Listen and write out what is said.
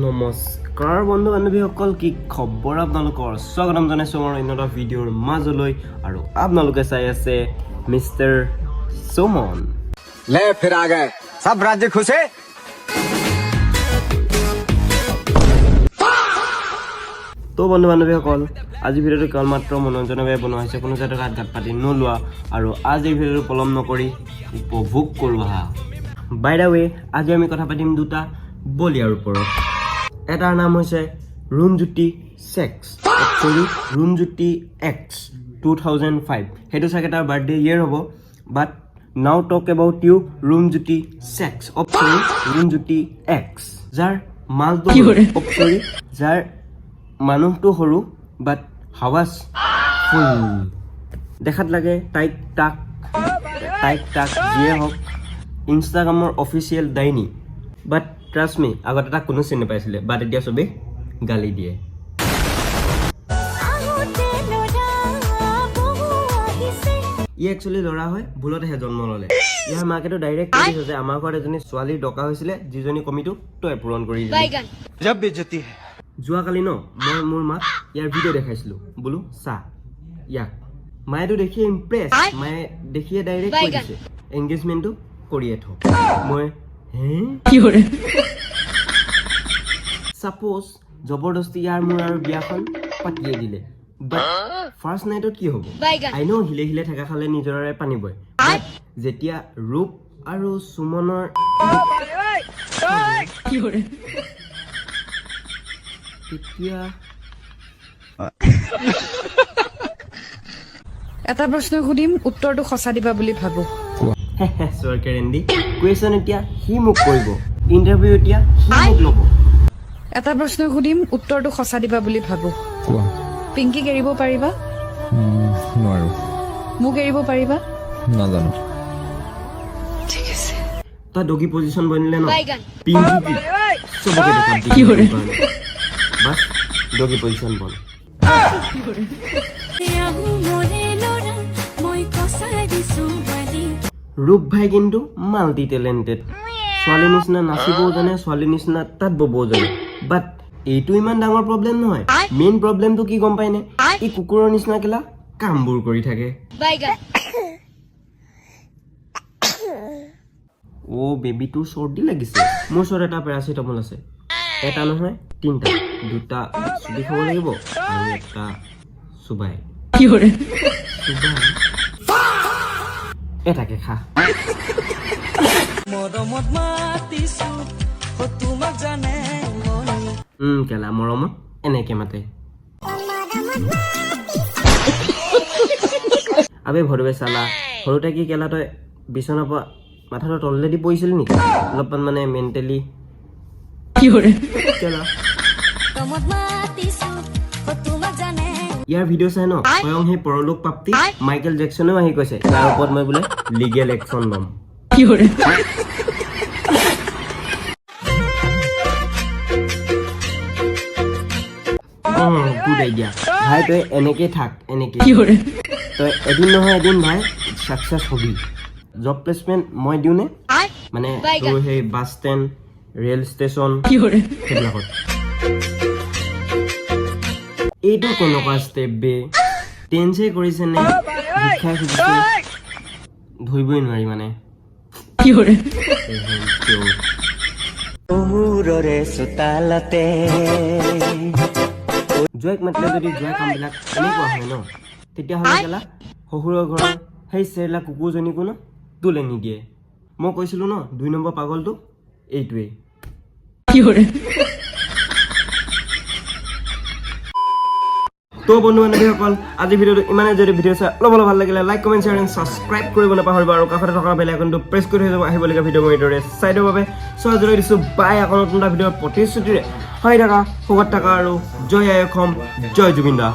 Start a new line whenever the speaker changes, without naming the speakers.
নমস্কাৰ বন্ধু বান্ধৱীসকল, কি খবৰ আপোনালোকৰ? স্বাগতম জনাইছোঁ আমাৰ অন্য এটা ভিডিঅ'ৰ মাজলৈ। আৰু আপোনালোকে চাই আছে মিষ্টাৰ সুমন।
ले फिर आ गए सब राज्य खुश है।
তো বন্ধু বান্ধৱীসকল, আজি ভিডিঅ'টো কেৱল মাত্ৰ মনোৰঞ্জনৰ বাবে বনোৱা হৈছে, কোনো যাতে ঘাট পাতি নোলোৱা আৰু আজি এই ভিডিঅ'টো পলম নকৰি উপভোগ কৰোঁ আহা। বাই দ্য ৱে, আজি আমি কথা পাতিম দুটা বলিয়াৰ ওপৰত। এটাৰ নাম হৈছে ৰুণজ্যোতি চেক্স, চৰি ৰুণজ্যোতি এক্স 2005। সেইটো চাগে তাৰ বাৰ্থডে ইয়েৰ হ'ব। But now talk about you Runjyoti চেক্স চৰি ৰুণজ্যোতি এক্স, যাৰ মালটো চৰি যাৰ মানুহটো সৰু বাট হাৱাজ ফুল। দেখাত লাগে তাইক তাক যিয়ে হওক ইনষ্টাগ্ৰামৰ অফিচিয়েল ডাইনী। বাট ট্ৰাষ্ট মি, আগতে তাক কোনো চিনি পাইছিলে, বাট এতিয়া চবেই গালি দিয়ে। ই একচুৱেলি ল'ৰা হয়, ভুলতেহে জন্ম ল'লে। ইয়াৰ মাকেতো ডাইৰেক্ট কৈ দিছে যে আমাৰ ঘৰত এজনী ছোৱালীৰ দৰকাৰ হৈছিলে, যিজনী কমিটো তই পূৰণ কৰি দিলি। যোৱাকালি ন মই মোৰ মাক ইয়াৰ ভিডিঅ' দেখাইছিলোঁ, বোলো চা ইয়াক। মায়েতো দেখিয়ে ইমপ্ৰেছ, মায়ে দেখিয়ে ডাইৰেক্ট কৈ দিছে এংগেজমেণ্টটো কৰিয়ে থ। মই ছাপ'জ জবৰদস্তি ইয়াৰ মোৰ আৰু বিয়াখন পাতিয়ে দিলে, বাট ফাৰ্ষ্ট নাইটত কি হ'ব? আই ন হিলে হিলে ঠেকা খালে নিজৰে পানী বয়। বাট যেতিয়া ৰূপ আৰু সুমনৰ তেতিয়া
এটা প্ৰশ্ন সুধিম, উত্তৰটো সঁচা দিবা বুলি ভাবো।
চৰকাৰেন্দি কুৱেশ্যন এতিয়া সি মোক কৰিব, ইণ্টাৰভিউ এতিয়া সি মোক ল'ব।
এটা প্ৰশ্ন সুধিম, উত্তৰটো সঁচা দিবা বুলি ভাবো। পিংকিক এৰিব পাৰিবা?
নোৱাৰো।
মোক এৰিব পাৰিবা?
নাজানো।
ঠিক আছে।
তই ডগি পজিশ্যন বনিলে ন, পিংকি চবকে বাছ ডগি পজিশ্যন বন। ৰূপ ভাই কিন্তু মাল্টি টেলেণ্টেড, ছোৱালীৰ নিচিনা নাচিবও জানে, ছোৱালীৰ নিচিনা তাত ববও জানে। বাট এইটো ইমান ডাঙৰ প্ৰব্লেম নহয়। মেইন প্ৰব্লেমটো কি গম পাইনে? ই কুকুৰৰ নিচিনা কেলা কামবোৰ কৰি থাকে। অ' বেবী তোৰ চৰ্দি লাগিছে? মোৰ ওচৰত এটা পেৰাচিটামল আছে, এটা নহয় তিনিটা, দুটা চুবি খাব লাগিব আৰু এটা চুবাই এটাকে খা। কেলা মৰমত এনেকে মাতে। আবে ভৰবে চালা, সৰুতে কি কেলা তই বিচনাৰ পৰা মাথাটো তললেদি পৰিছিল নেকি? অলপমান মানে মেণ্টেলি কেলা। ইয়াৰ ভিডিঅ' চাই ন স্বয়ং সেই পৰলোক প্ৰাপ্তি মাইকেল জেকচনেও আহি কৈছে ইয়াৰ ওপৰত মই বোলে লিগেল একশ্যন ল'ম। গুড আইডিয়া ভাই, তই এনেকে থাক, এনেকে তই এদিন নহয় এদিন ভাই ছাকচেছ হবি। জব প্লেচমেণ্ট মই দিওঁ নে? মানে তোৰ সেই বাছ ষ্টেণ্ড, ৰেল ষ্টেচন সেইবিলাকত। এইটো কেনেকুৱা ষ্টেপ বে? টেন্সে কৰিছে নে শিক্ষাই খুজিছে ধৰিবই নোৱাৰি মানে। জয়ক মাতিলে যদি জয় কামবিলাক এনেকুৱা হয় ন, তেতিয়াহ'লে কেলা শহুৰৰ ঘৰৰ সেই চেৰলা কুকুৰজনীকো ন তোলে নিদিয়ে। মই কৈছিলোঁ ন 2 নম্বৰ পাগলটো এইটোৱেই। তো বন্ধু বান্ধৱীসকল, আজি ভিডিঅ'টো ইমানে। যদি ভিডিঅ' চাই অলপ ভাল লাগিলে like comment share and subscribe কৰিব নাপাহৰিব, আৰু কাষতে থকা বেল আইকনটো প্ৰেছ কৰি থৈ যাব আহিবলগীয়া ভিডিঅ' মই এইদৰে চাই দিবৰ বাবে। জয় দিছোঁ বাই, আকৌ নতুন এটা ভিডিঅ'ৰ প্ৰতিশ্ৰুতিৰে হৈ থকা সুখত থকা আৰু জয় আই অসম, জয় জুবিন দা।